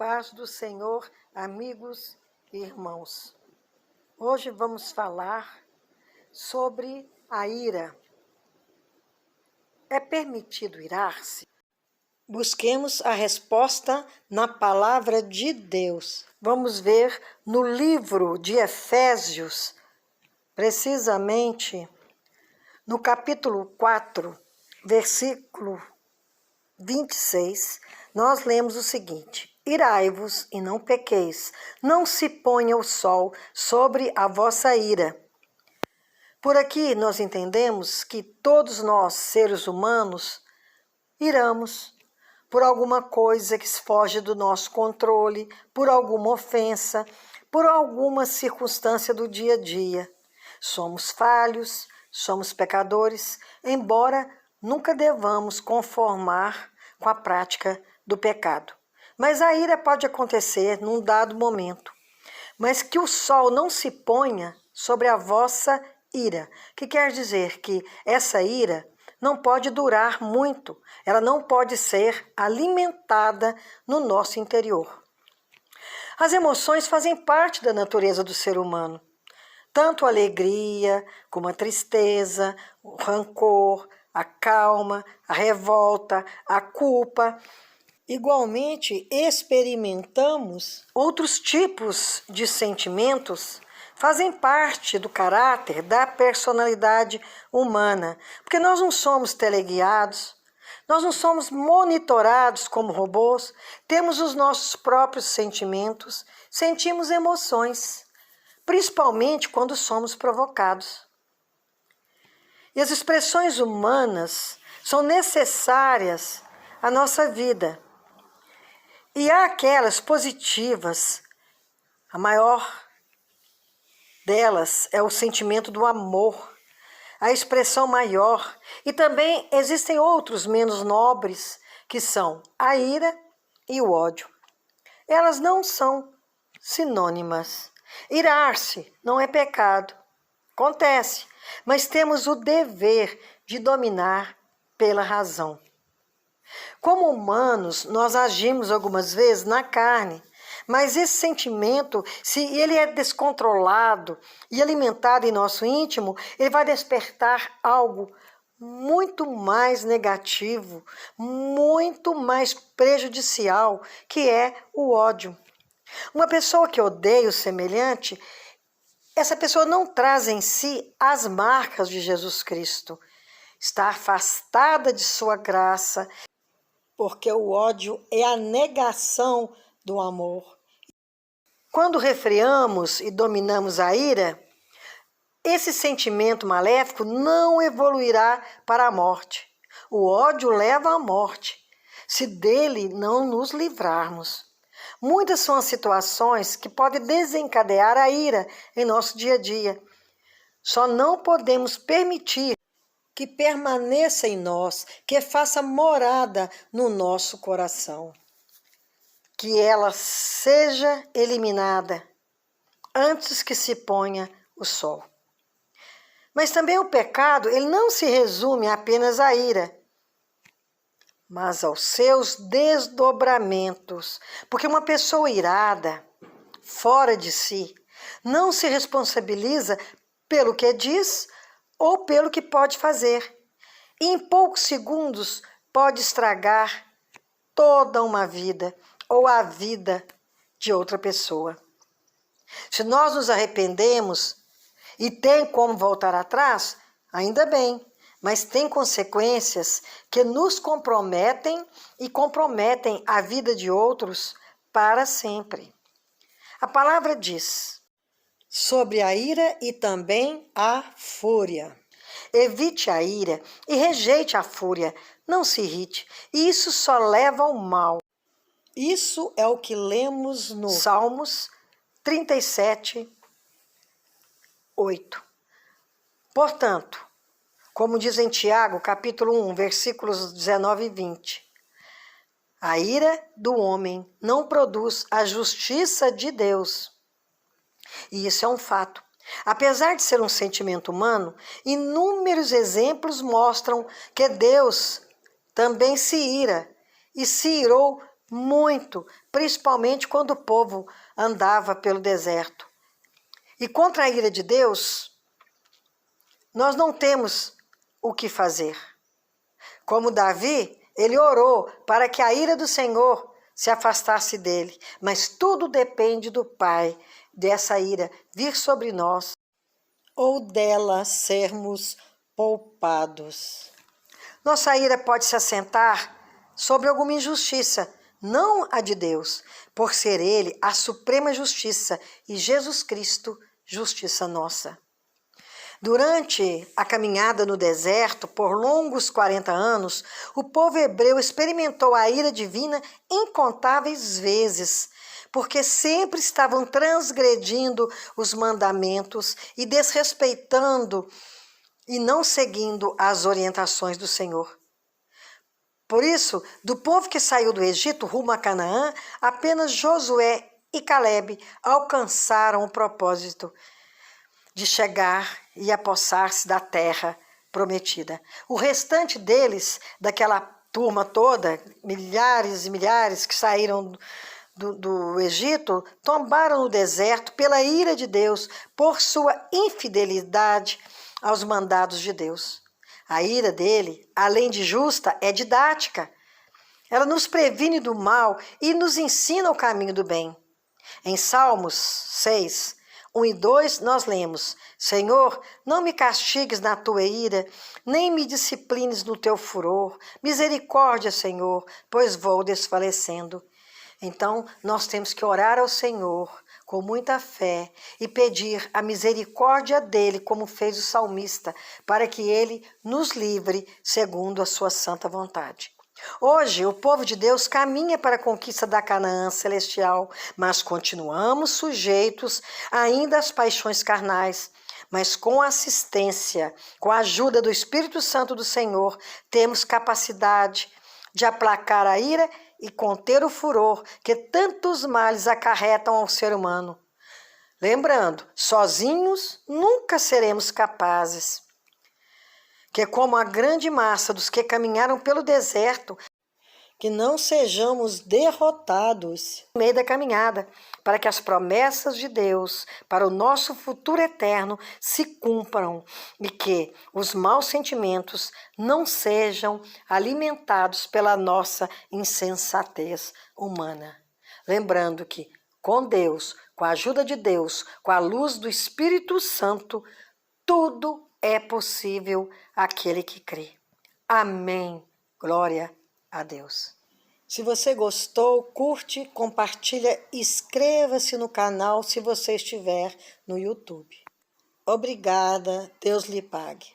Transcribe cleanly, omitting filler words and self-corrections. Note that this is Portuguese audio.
paz do Senhor, amigos e irmãos. Hoje vamos falar sobre a ira. É permitido irar-se? Busquemos a resposta na palavra de Deus. Vamos ver no livro de Efésios, precisamente no capítulo 4, versículo 26, nós lemos o seguinte: Irai-vos e não pequeis, não se ponha o sol sobre a vossa ira. Por aqui nós entendemos que todos nós, seres humanos, iramos por alguma coisa que foge do nosso controle, por alguma ofensa, por alguma circunstância do dia a dia. Somos falhos, somos pecadores, embora nunca devamos conformar com a prática do pecado. Mas a ira pode acontecer num dado momento. Mas que o sol não se ponha sobre a vossa ira. Que quer dizer que essa ira não pode durar muito. Ela não pode ser alimentada no nosso interior. As emoções fazem parte da natureza do ser humano. Tanto a alegria, como a tristeza, o rancor, a calma, a revolta, a culpa. Igualmente, experimentamos outros tipos de sentimentos, fazem parte do caráter, da personalidade humana, porque nós não somos teleguiados, nós não somos monitorados como robôs, temos os nossos próprios sentimentos, sentimos emoções, principalmente quando somos provocados. E as expressões humanas são necessárias à nossa vida. E há aquelas positivas, a maior delas é o sentimento do amor, a expressão maior. E também existem outros menos nobres, que são a ira e o ódio. Elas não são sinônimas. Irar-se não é pecado. Acontece, mas temos o dever de dominar pela razão. Como humanos, nós agimos algumas vezes na carne, mas esse sentimento, se ele é descontrolado e alimentado em nosso íntimo, ele vai despertar algo muito mais negativo, muito mais prejudicial, que é o ódio. Uma pessoa que odeia o semelhante, essa pessoa não traz em si as marcas de Jesus Cristo. Está afastada de sua graça, porque o ódio é a negação do amor. Quando refreamos e dominamos a ira, esse sentimento maléfico não evoluirá para a morte. O ódio leva à morte, se dele não nos livrarmos. Muitas são as situações que podem desencadear a ira em nosso dia a dia. Só não podemos permitir que permaneça em nós, que faça morada no nosso coração. Que ela seja eliminada antes que se ponha o sol. Mas também o pecado, ele não se resume apenas à ira, mas aos seus desdobramentos. Porque uma pessoa irada, fora de si, não se responsabiliza pelo que diz ou pelo que pode fazer. E em poucos segundos pode estragar toda uma vida ou a vida de outra pessoa. Se nós nos arrependemos e tem como voltar atrás, ainda bem. Mas tem consequências que nos comprometem e comprometem a vida de outros para sempre. A palavra diz sobre a ira e também a fúria. Evite a ira e rejeite a fúria. Não se irrite. Isso só leva ao mal. Isso é o que lemos no Salmos 37, 8. Portanto, como diz em Tiago, capítulo 1, versículos 19 e 20. A ira do homem não produz a justiça de Deus. E isso é um fato. Apesar de ser um sentimento humano, inúmeros exemplos mostram que Deus também se ira e se irou muito, principalmente quando o povo andava pelo deserto. E contra a ira de Deus, nós não temos o que fazer. Como Davi, ele orou para que a ira do Senhor se afastasse dele, mas tudo depende do Pai, dessa ira vir sobre nós ou dela sermos poupados. Nossa ira pode se assentar sobre alguma injustiça, não a de Deus, por ser Ele a suprema justiça e Jesus Cristo, justiça nossa. Durante a caminhada no deserto, por longos 40 anos, o povo hebreu experimentou a ira divina incontáveis vezes, porque sempre estavam transgredindo os mandamentos e desrespeitando e não seguindo as orientações do Senhor. Por isso, do povo que saiu do Egito rumo a Canaã, apenas Josué e Calebe alcançaram o propósito de chegar e apossar-se da terra prometida. O restante deles, daquela turma toda, milhares e milhares que saíram do Egito, tombaram no deserto pela ira de Deus, por sua infidelidade aos mandados de Deus. A ira dele, além de justa, é didática. Ela nos previne do mal e nos ensina o caminho do bem. Em Salmos 6, 1 e 2, nós lemos: Senhor, não me castigues na tua ira, nem me disciplines no teu furor. Misericórdia, Senhor, pois vou desfalecendo. Então, nós temos que orar ao Senhor com muita fé e pedir a misericórdia dele, como fez o salmista, para que ele nos livre segundo a sua santa vontade. Hoje, o povo de Deus caminha para a conquista da Canaã celestial, mas continuamos sujeitos ainda às paixões carnais. Mas com a assistência, com a ajuda do Espírito Santo do Senhor, temos capacidade de aplacar a ira e conter o furor que tantos males acarretam ao ser humano. Lembrando, sozinhos nunca seremos capazes. Que como a grande massa dos que caminharam pelo deserto, que não sejamos derrotados no meio da caminhada, para que as promessas de Deus para o nosso futuro eterno se cumpram e que os maus sentimentos não sejam alimentados pela nossa insensatez humana. Lembrando que com Deus, com a ajuda de Deus, com a luz do Espírito Santo, tudo é possível àquele que crê. Amém. Glória a Deus. Se você gostou, curte, compartilha, inscreva-se no canal se você estiver no YouTube. Obrigada, Deus lhe pague.